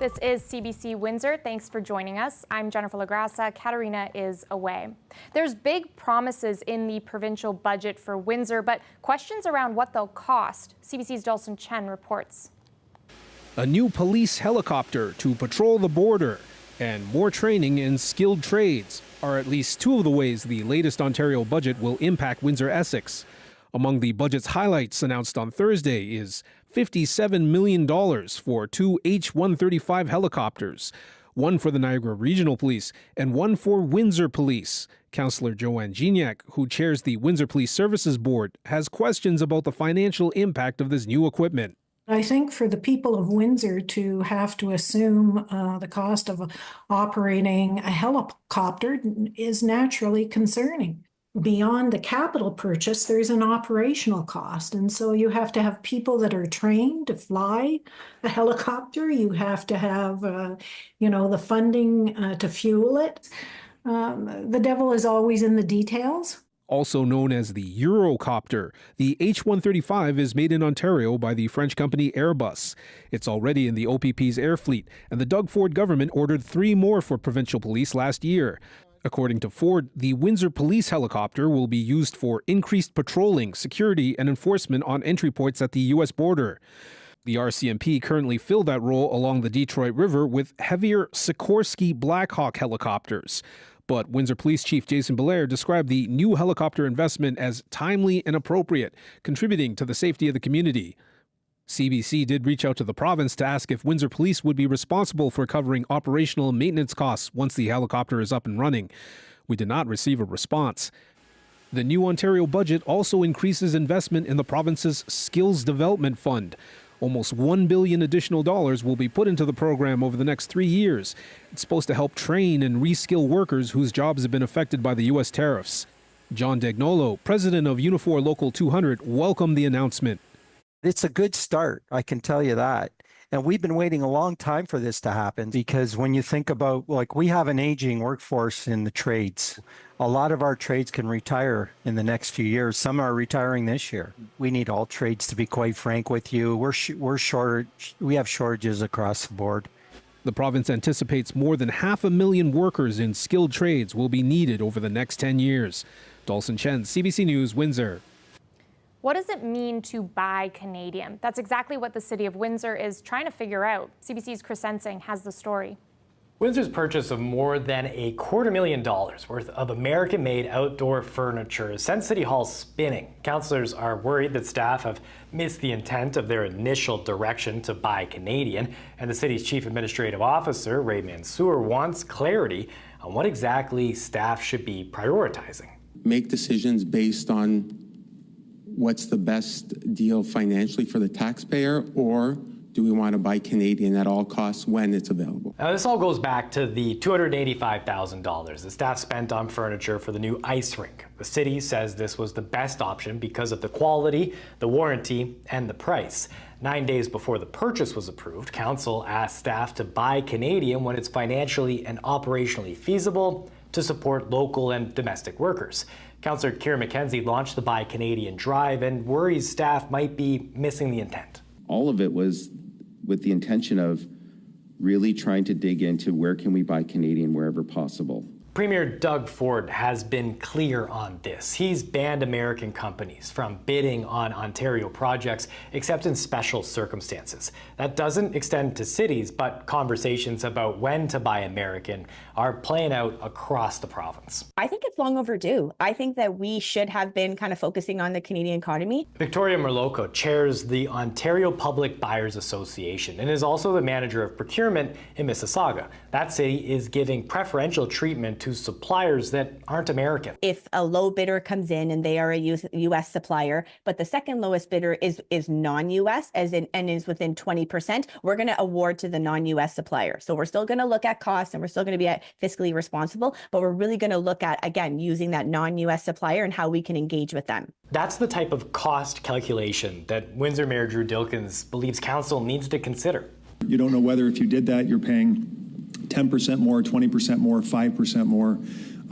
This is CBC Windsor. Thanks for joining us. I'm Jennifer LaGrassa. Katarina is away. There's big promises in the provincial budget for Windsor, but questions around what they'll cost. CBC's Dulcin Chen reports. A new police helicopter to patrol the border and more training in skilled trades are at least two of the ways the latest Ontario budget will impact Windsor-Essex. Among the budget's highlights announced on Thursday is $57 million for two H-135 helicopters, one for the Niagara Regional Police and one for Windsor Police. Councillor Joanne Gignac, who chairs the Windsor Police Services Board, has questions about the financial impact of this new equipment. I think for the people of Windsor to have to assume the cost of operating a helicopter is naturally concerning. Beyond the capital purchase, there's an operational cost. And so you have to have people that are trained to fly a helicopter. You have to have, the funding to fuel it. The devil is always in the details. Also known as the Eurocopter, the H-135 is made in Ontario by the French company Airbus. It's already in the OPP's air fleet, and the Doug Ford government ordered 3 more for provincial police last year. According to Ford, the Windsor Police helicopter will be used for increased patrolling, security, and enforcement on entry points at the U.S. border. The RCMP currently fill that role along the Detroit River with heavier Sikorsky Black Hawk helicopters. But Windsor Police Chief Jason Belair described the new helicopter investment as timely and appropriate, contributing to the safety of the community. CBC did reach out to the province to ask if Windsor Police would be responsible for covering operational and maintenance costs once the helicopter is up and running. We did not receive a response. The new Ontario budget also increases investment in the province's Skills Development Fund. Almost $1 billion additional dollars will be put into the program over the next 3 years. It's supposed to help train and reskill workers whose jobs have been affected by the U.S. tariffs. John Dagnolo, president of Unifor Local 200, welcomed the announcement. It's a good start, I can tell you that. And we've been waiting a long time for this to happen because when you think about, we have an aging workforce in the trades. A lot of our trades can retire in the next few years. Some are retiring this year. We need all trades, to be quite frank with you. We have shortages across the board. The province anticipates more than 500,000 workers in skilled trades will be needed over the next 10 years. Dulcin Chen, CBC News, Windsor. What does it mean to buy Canadian? That's exactly what the City of Windsor is trying to figure out. CBC's Chris Ensing has the story. Windsor's purchase of more than $250,000 worth of American-made outdoor furniture sent City Hall spinning. Councillors are worried that staff have missed the intent of their initial direction to buy Canadian, and the city's chief administrative officer, Ray Mansour, wants clarity on what exactly staff should be prioritizing. Make decisions based on what's the best deal financially for the taxpayer, or do we want to buy Canadian at all costs when it's available? Now, this all goes back to the $285,000 the staff spent on furniture for the new ice rink. The city says this was the best option because of the quality, the warranty, and the price. 9 days before the purchase was approved, council asked staff to buy Canadian when it's financially and operationally feasible to support local and domestic workers. Councillor Kieran McKenzie launched the Buy Canadian drive and worries staff might be missing the intent. All of it was with the intention of really trying to dig into where can we buy Canadian wherever possible. Premier Doug Ford has been clear on this. He's banned American companies from bidding on Ontario projects except in special circumstances. That doesn't extend to cities, but conversations about when to buy American are playing out across the province. I think it's long overdue. I think that we should have been kind of focusing on the Canadian economy. Victoria Merloko chairs the Ontario Public Buyers Association and is also the manager of procurement in Mississauga. That city is giving preferential treatment to suppliers that aren't American. If a low bidder comes in and they are a U.S. supplier, but the second lowest bidder is non-U.S. and is within 20%, we're going to award to the non-U.S. supplier. So we're still going to look at costs and we're still going to be fiscally responsible, but we're really going to look at, again, using that non-U.S. supplier and how we can engage with them. That's the type of cost calculation that Windsor Mayor Drew Dilkens believes council needs to consider. You don't know whether if you did that, you're paying 10% more, 20% more, 5% more.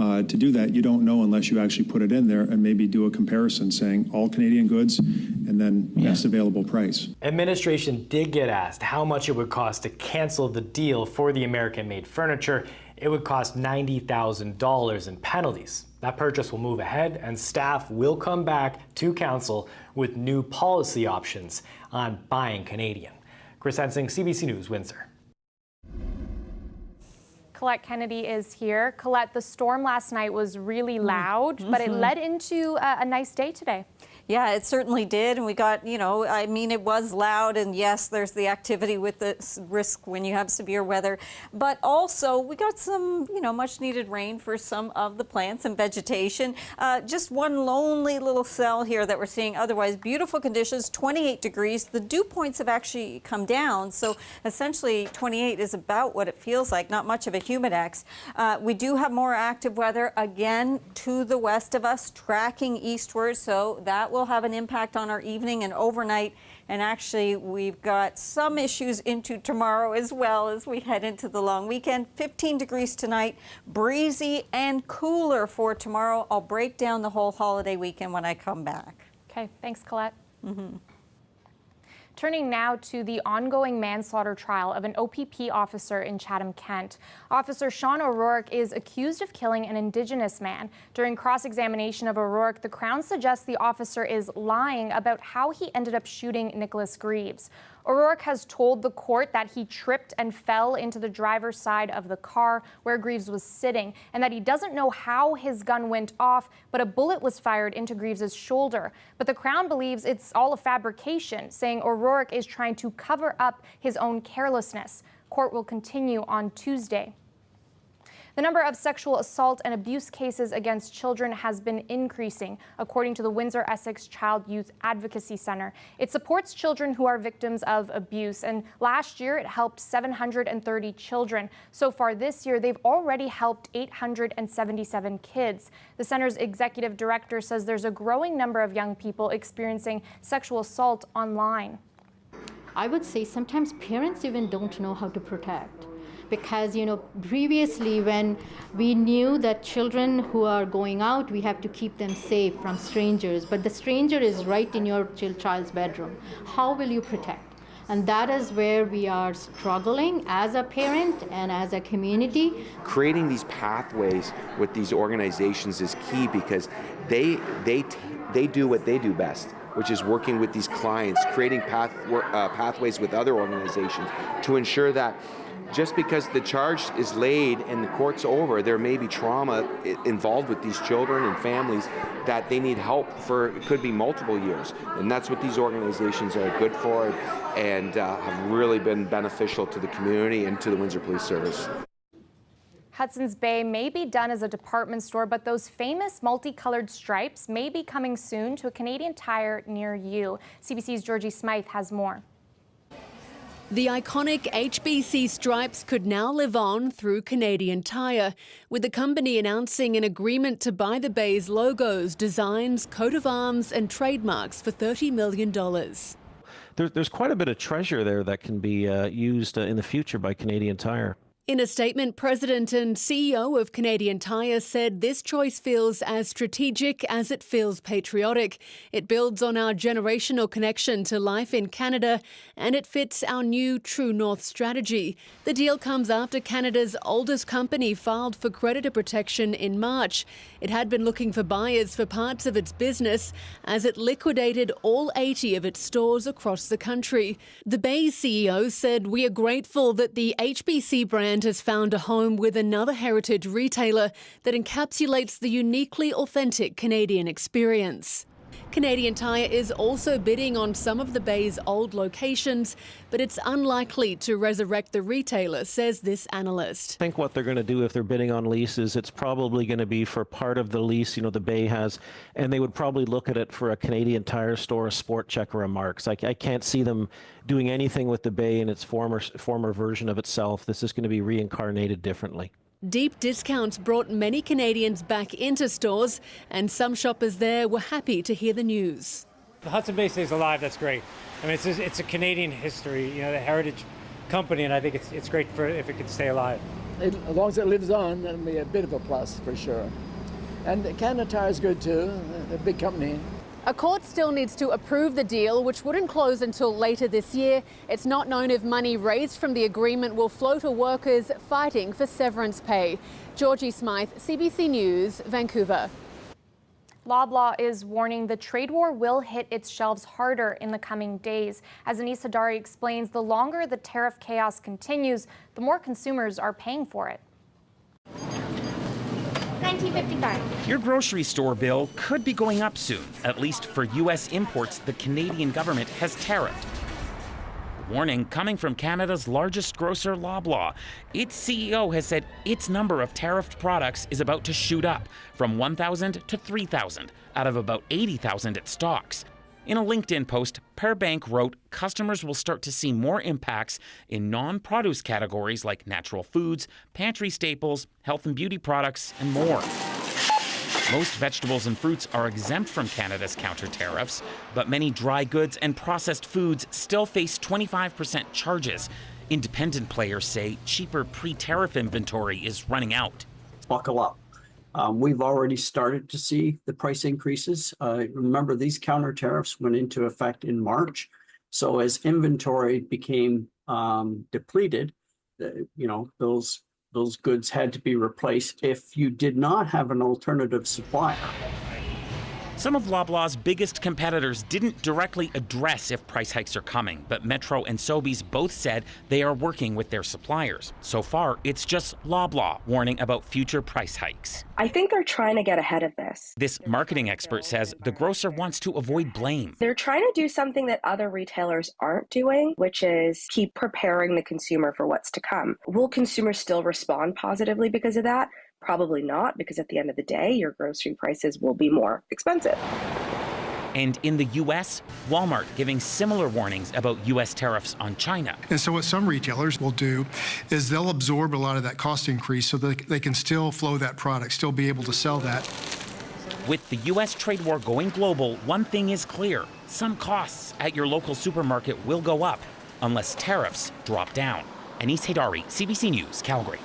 To do that, you don't know unless you actually put it in there and maybe do a comparison saying all Canadian goods and then best available price. Administration did get asked how much it would cost to cancel the deal for the American-made furniture. It would cost $90,000 in penalties. That purchase will move ahead, and staff will come back to council with new policy options on buying Canadian. Chris Hensing, CBC News, Windsor. Colette Kennedy is here. Colette, the storm last night was really loud, but it led into a nice day today. Yeah, it certainly did. And we got, I mean, it was loud. And yes, there's the activity with the risk when you have severe weather. But also, we got some, much needed rain for some of the plants and vegetation. Just one lonely little cell here that we're seeing. Otherwise, beautiful conditions, 28 degrees. The dew points have actually come down. So essentially, 28 is about what it feels like, not much of a humidex. We do have more active weather again to the west of us, tracking eastward. So that will have an impact on our evening and overnight. And actually, we've got some issues into tomorrow as well as we head into the long weekend. 15 degrees tonight, breezy and cooler for tomorrow. I'll break down the whole holiday weekend when I come back. Okay, thanks, Colette. Turning now to the ongoing manslaughter trial of an OPP officer in Chatham-Kent. Officer Sean O'Rourke is accused of killing an Indigenous man. During cross-examination of O'Rourke, the Crown suggests the officer is lying about how he ended up shooting Nicholas Greaves. O'Rourke has told the court that he tripped and fell into the driver's side of the car where Greaves was sitting, and that he doesn't know how his gun went off, but a bullet was fired into Greaves' shoulder. But the Crown believes it's all a fabrication, saying O'Rourke is trying to cover up his own carelessness. Court will continue on Tuesday. The number of sexual assault and abuse cases against children has been increasing, according to the Windsor-Essex Child Youth Advocacy Centre. It supports children who are victims of abuse, and last year it helped 730 children. So far this year, they've already helped 877 kids. The centre's executive director says there's a growing number of young people experiencing sexual assault online. I would say sometimes parents even don't know how to protect. Because, previously when we knew that children who are going out, we have to keep them safe from strangers, but the stranger is right in your child's bedroom. How will you protect? And that is where we are struggling as a parent and as a community. Creating these pathways with these organizations is key because they do what they do best, which is working with these clients, creating pathways with other organizations to ensure that just because the charge is laid and the court's over, there may be trauma involved with these children and families that they need help for, it could be multiple years. And that's what these organizations are good for and have really been beneficial to the community and to the Windsor Police Service. Hudson's Bay may be done as a department store, but those famous multicolored stripes may be coming soon to a Canadian Tire near you. CBC's Georgie Smythe has more. The iconic HBC stripes could now live on through Canadian Tire, with the company announcing an agreement to buy the Bay's logos, designs, coat of arms and trademarks for $30 million. There's quite a bit of treasure there that can be used in the future by Canadian Tire. In a statement, President and CEO of Canadian Tire said this choice feels as strategic as it feels patriotic. It builds on our generational connection to life in Canada, and it fits our new True North strategy. The deal comes after Canada's oldest company filed for creditor protection in March. It had been looking for buyers for parts of its business as it liquidated all 80 of its stores across the country. The Bay CEO said, "We are grateful that the HBC brand has found a home with another heritage retailer that encapsulates the uniquely authentic Canadian experience." Canadian Tire is also bidding on some of the Bay's old locations, but it's unlikely to resurrect the retailer, says this analyst. I think what they're going to do if they're bidding on leases, it's probably going to be for part of the lease, the Bay has, and they would probably look at it for a Canadian Tire store, a Sport Chek or a Mark's. I can't see them doing anything with the Bay in its former version of itself. This is going to be reincarnated differently. Deep discounts brought many Canadians back into stores, and some shoppers there were happy to hear the news. The Hudson Bay stays alive, that's great. I mean, it's a Canadian history, the heritage company, and I think it's great if it could stay alive. as long as it lives on, that'll be a bit of a plus for sure. And Canada Tire is good too, a big company. A court still needs to approve the deal, which wouldn't close until later this year. It's not known if money raised from the agreement will flow to workers fighting for severance pay. Georgie Smythe, CBC News, Vancouver. Loblaw is warning the trade war will hit its shelves harder in the coming days. As Anise Hadari explains, the longer the tariff chaos continues, the more consumers are paying for it. $19.55. Your grocery store bill could be going up soon, at least for U.S. imports the Canadian government has tariffed. Warning coming from Canada's largest grocer, Loblaw. Its CEO has said its number of tariffed products is about to shoot up from 1,000 to 3,000 out of about 80,000 it stocks. In a LinkedIn post, Pearbank wrote customers will start to see more impacts in non-produce categories like natural foods, pantry staples, health and beauty products, and more. Most vegetables and fruits are exempt from Canada's counter tariffs, but many dry goods and processed foods still face 25% charges. Independent players say cheaper pre-tariff inventory is running out. Buckle up. We've already started to see the price increases. Remember, these counter tariffs went into effect in March. So as inventory became depleted, those goods had to be replaced if you did not have an alternative supplier. Some of Loblaw's biggest competitors didn't directly address if price hikes are coming, but Metro and Sobeys both said they are working with their suppliers. So far, it's just Loblaw warning about future price hikes. I think they're trying to get ahead of this. This marketing expert says the grocer wants to avoid blame. They're trying to do something that other retailers aren't doing, which is keep preparing the consumer for what's to come. Will consumers still respond positively because of that? Probably not, because at the end of the day, your grocery prices will be more expensive. And in the U.S., Walmart giving similar warnings about U.S. tariffs on China. And so what some retailers will do is they'll absorb a lot of that cost increase so that they can still flow that product, still be able to sell that. With the U.S. trade war going global, one thing is clear. Some costs at your local supermarket will go up unless tariffs drop down. Anise Hadari, CBC News, Calgary.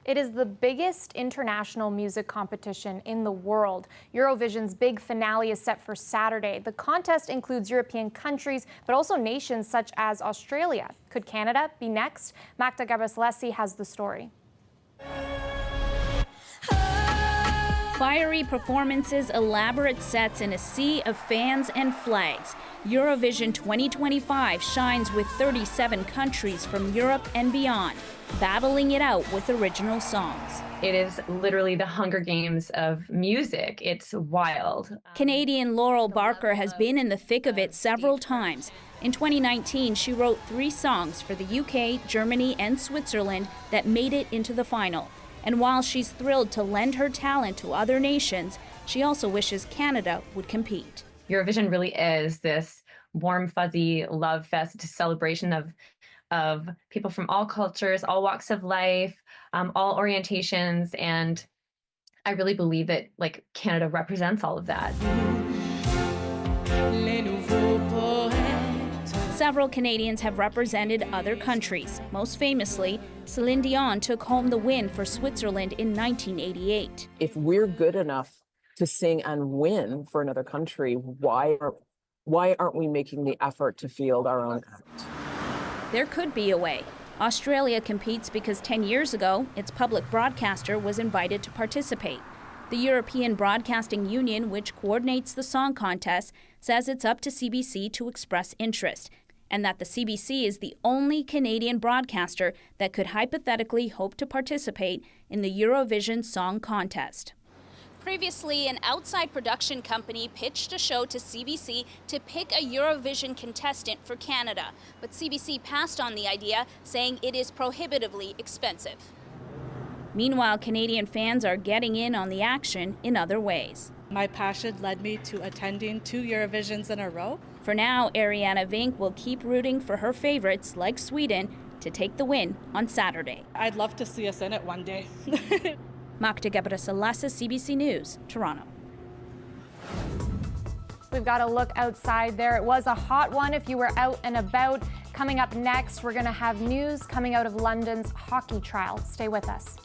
It is the biggest international music competition in the world. Eurovision's big finale is set for Saturday. The contest includes European countries, but also nations such as Australia. Could Canada be next? Magda Gabriselesi has the story. Fiery performances, elaborate sets, and a sea of fans and flags. Eurovision 2025 shines with 37 countries from Europe and beyond, battling it out with original songs. It is literally the Hunger Games of music. It's wild. Canadian Laurel Barker has been in the thick of it several times. In 2019, she wrote 3 songs for the UK, Germany, and Switzerland that made it into the final. And while she's thrilled to lend her talent to other nations, she also wishes Canada would compete. Eurovision really is this warm, fuzzy love fest, a celebration of people from all cultures, all walks of life, all orientations, and I really believe that Canada represents all of that. Several Canadians have represented other countries. Most famously, Celine Dion took home the win for Switzerland in 1988. If we're good enough to sing and win for another country, why aren't we making the effort to field our own act? There could be a way. Australia competes because 10 years ago, its public broadcaster was invited to participate. The European Broadcasting Union, which coordinates the song contest, says it's up to CBC to express interest, and that the CBC is the only Canadian broadcaster that could hypothetically hope to participate in the Eurovision Song Contest. Previously, an outside production company pitched a show to CBC to pick a Eurovision contestant for Canada, but CBC passed on the idea, saying it is prohibitively expensive. Meanwhile, Canadian fans are getting in on the action in other ways. My passion led me to attending 2 Eurovisions in a row. For now, Ariana Vink will keep rooting for her favorites, like Sweden, to take the win on Saturday. I'd love to see us in it one day. Magda Gabriselesi, CBC News, Toronto. we've got a look outside there. It was a hot one if you were out and about. Coming up next, we're going to have news coming out of London's hockey trial. Stay with us.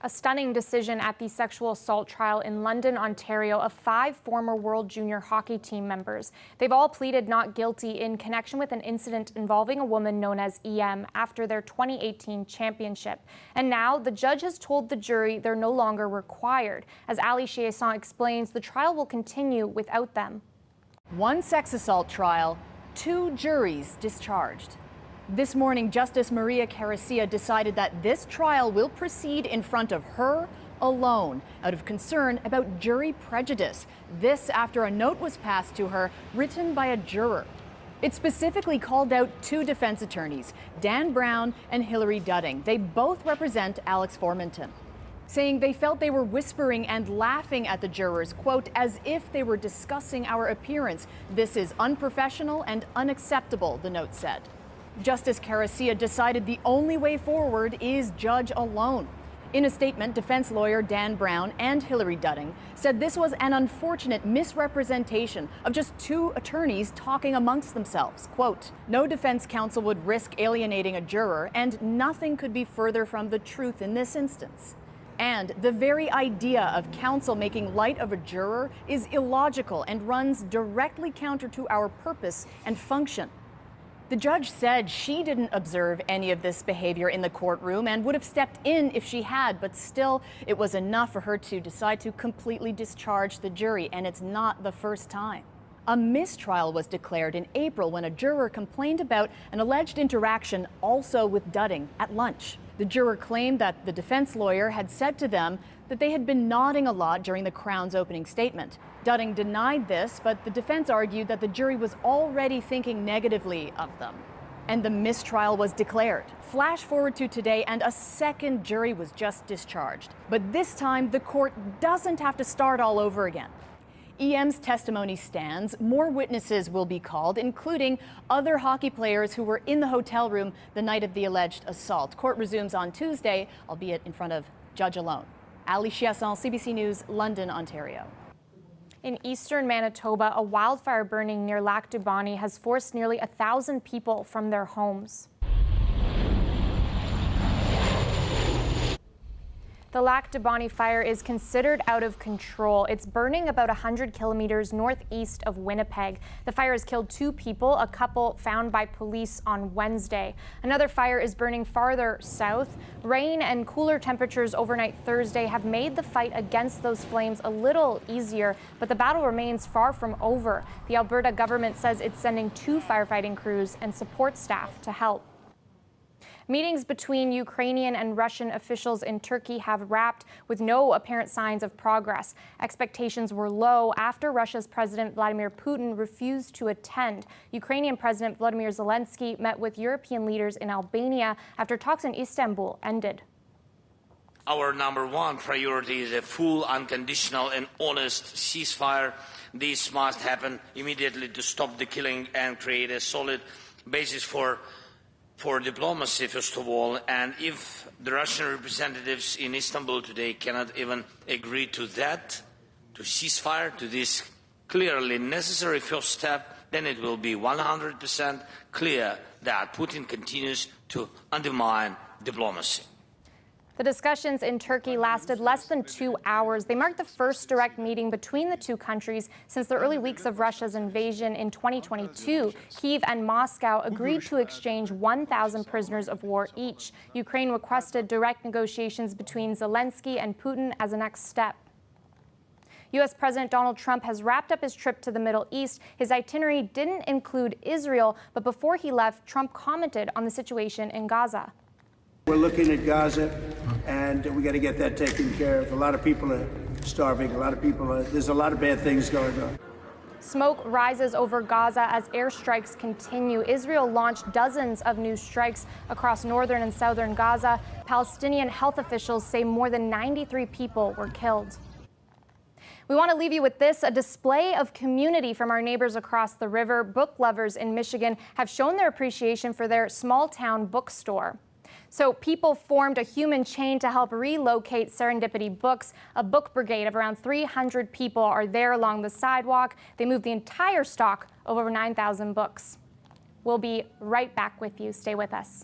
A stunning decision at the sexual assault trial in London, Ontario, of 5 former World Junior Hockey team members. They've all pleaded not guilty in connection with an incident involving a woman known as EM after their 2018 championship. And now the judge has told the jury they're no longer required. As Ali Chiasson explains, the trial will continue without them. One sex assault trial, 2 juries discharged. This morning, Justice Maria Caracia decided that this trial will proceed in front of her alone, out of concern about jury prejudice. This after a note was passed to her, written by a juror. It specifically called out 2 defense attorneys, Dan Brown and Hilary Dudding. They both represent Alex Formanton, saying they felt they were whispering and laughing at the jurors, quote, as if they were discussing our appearance. This is unprofessional and unacceptable, the note said. Justice Caracia decided the only way forward is judge alone. In a statement, defense lawyer Dan Brown and Hillary Dudding said this was an unfortunate misrepresentation of just two attorneys talking amongst themselves. Quote, "No defense counsel would risk alienating a juror, and nothing could be further from the truth in this instance. And the very idea of counsel making light of a juror is illogical and runs directly counter to our purpose and function." The judge said she didn't observe any of this behavior in the courtroom and would have stepped in if she had, but still, it was enough for her to decide to completely discharge the jury, and it's not the first time. A mistrial was declared in April when a juror complained about an alleged interaction also with Dudding at lunch. The juror claimed that the defense lawyer had said to them that they had been nodding a lot during the Crown's opening statement. Dudding denied this, but the defense argued that the jury was already thinking negatively of them. And the mistrial was declared. Flash forward to today, and a second jury was just discharged. But this time, the court doesn't have to start all over again. EM's testimony stands. More witnesses will be called, including other hockey players who were in the hotel room the night of the alleged assault. Court resumes on Tuesday, albeit in front of judge alone. Ali Chiasson, CBC News, London, Ontario. In eastern Manitoba, a wildfire burning near Lac du Bonnet has forced nearly 1,000 people from their homes. The Lac du Bonnet fire is considered out of control. It's burning about 100 kilometers northeast of Winnipeg. The fire has killed 2 people, a couple found by police on Wednesday. Another fire is burning farther south. Rain and cooler temperatures overnight Thursday have made the fight against those flames a little easier, but the battle remains far from over. The Alberta government says it's sending 2 firefighting crews and support staff to help. Meetings between Ukrainian and Russian officials in Turkey have wrapped with no apparent signs of progress. Expectations were low after Russia's President Vladimir Putin refused to attend. Ukrainian President Volodymyr Zelensky met with European leaders in Albania after talks in Istanbul ended. Our number one priority is a full, unconditional and honest ceasefire. This must happen immediately to stop the killing and create a solid basis for diplomacy, first of all, and if the Russian representatives in Istanbul today cannot even agree to that, to ceasefire, to this clearly necessary first step, then it will be 100% clear that Putin continues to undermine diplomacy. The discussions in Turkey lasted less than 2 hours. They marked the first direct meeting between the two countries since the early weeks of Russia's invasion in 2022. Kyiv and Moscow agreed to exchange 1,000 prisoners of war each. Ukraine requested direct negotiations between Zelensky and Putin as a next step. U.S. President Donald Trump has wrapped up his trip to the Middle East. His itinerary didn't include Israel, but before he left, Trump commented on the situation in Gaza. We're looking at Gaza, and we got to get that taken care of. A lot of people are starving. There's a lot of bad things going on. Smoke rises over Gaza as airstrikes continue. Israel launched dozens of new strikes across northern and southern Gaza. Palestinian health officials say more than 93 people were killed. We want to leave you with this, a display of community from our neighbors across the river. Book lovers in Michigan have shown their appreciation for their small town bookstore. So people formed a human chain to help relocate Serendipity Books. A book brigade of around 300 people are there along the sidewalk. They moved the entire stock of over 9,000 books. We'll be right back with you. Stay with us.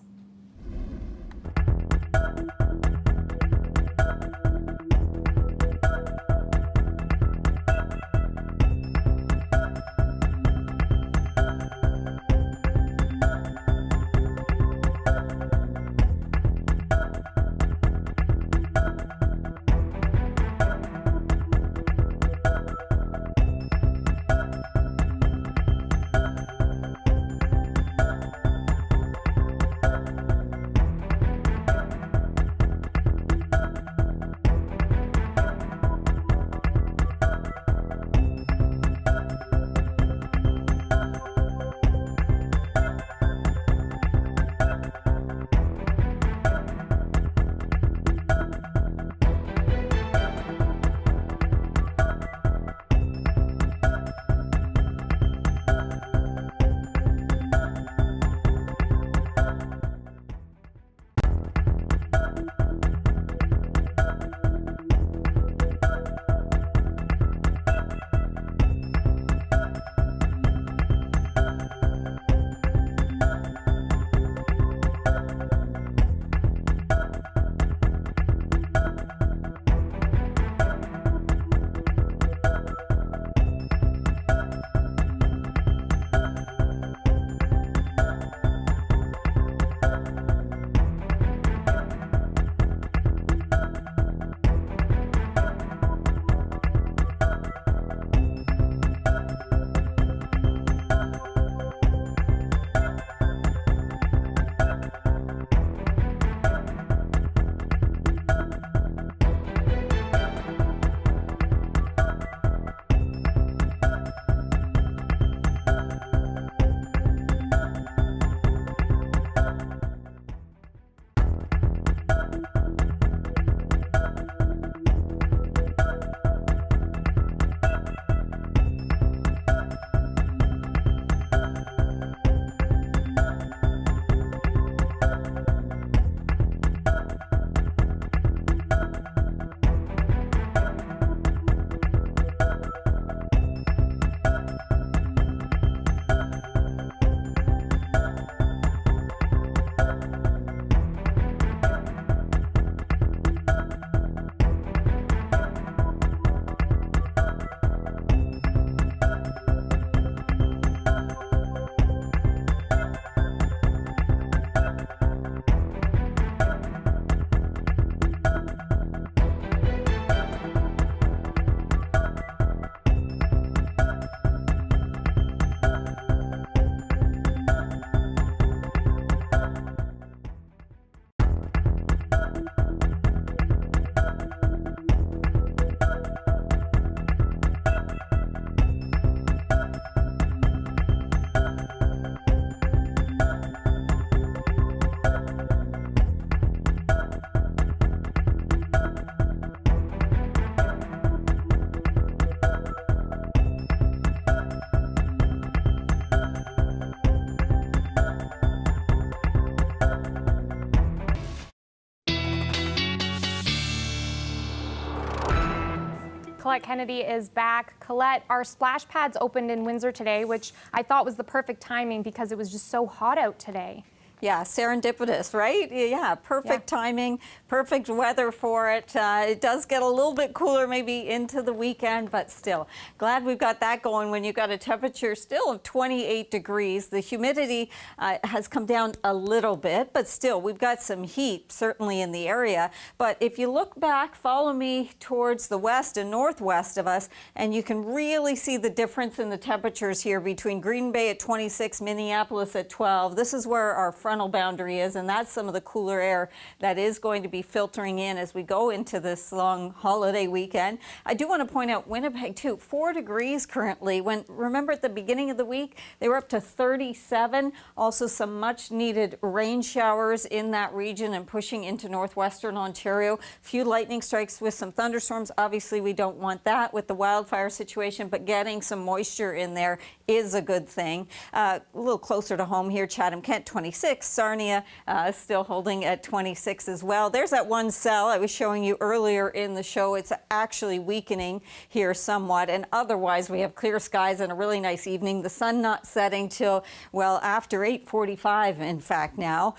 Colette Kennedy is back. Colette, our splash pads opened in Windsor today, which I thought was the perfect timing because it was just so hot out today. Yeah, serendipitous, right? Yeah, perfect timing, perfect weather for it. It does get a little bit cooler maybe into the weekend, but still, glad we've got that going when you've got a temperature still of 28 degrees. The humidity has come down a little bit, but still, we've got some heat certainly in the area. But if you look back, follow me towards the west and northwest of us, and you can really see the difference in the temperatures here between Green Bay at 26, Minneapolis at 12. This is where our frontal boundary is, and that's some of the cooler air that is going to be filtering in as we go into this long holiday weekend. I do want to point out Winnipeg too, 4 degrees currently. When remember at the beginning of the week they were up to 37. Also some much needed rain showers in that region and pushing into northwestern Ontario. Few lightning strikes with some thunderstorms. Obviously we don't want that with the wildfire situation, but getting some moisture in there is a good thing. A little closer to home here, Chatham-Kent 26. Sarnia still holding at 26 as well. There's that one cell I was showing you earlier in the show. It's actually weakening here somewhat, and otherwise we have clear skies and a really nice evening. The sun not setting till, well, after 8:45 in fact now.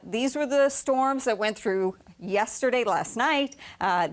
These were the storms that went through yesterday, last night.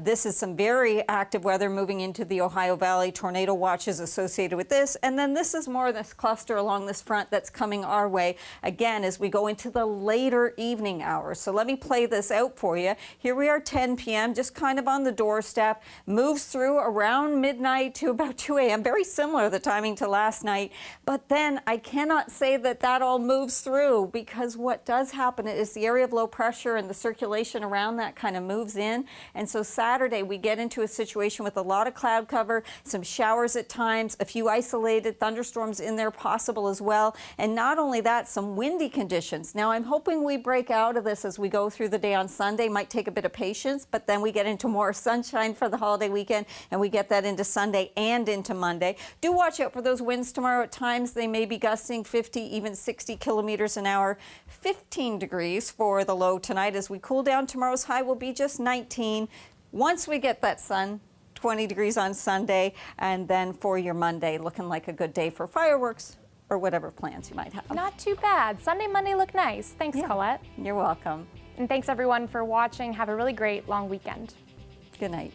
This is some very active weather moving into the Ohio Valley. Tornado watches associated with this. And then this is more of this cluster along this front that's coming our way again as we go into the later evening hours. So let me play this out for you. Here we are 10 p.m. just kind of on the doorstep, moves through around midnight to about 2 a.m. Very similar the timing to last night. But then I cannot say that that all moves through because what does happen is the area of low pressure and the circulation around that kind of moves in. And so Saturday we get into a situation with a lot of cloud cover, some showers at times, a few isolated thunderstorms in there possible as well. And not only that, some windy conditions. Now I'm hoping we break out of this as we go through the day on Sunday. Might take a bit of patience, but then we get into more sunshine for the holiday weekend and we get that into Sunday and into Monday. Do watch out for those winds tomorrow. At times they may be gusting 50, even 60 kilometers an hour. 15 degrees for the low tonight as we cool down. Tomorrow's high will be just 19. Once we get that sun, 20 degrees on Sunday, and then for your Monday, looking like a good day for fireworks or whatever plans you might have. Not too bad. Sunday, Monday look nice. Thanks, Colette. You're welcome. And thanks everyone for watching. Have a really great long weekend. Good night.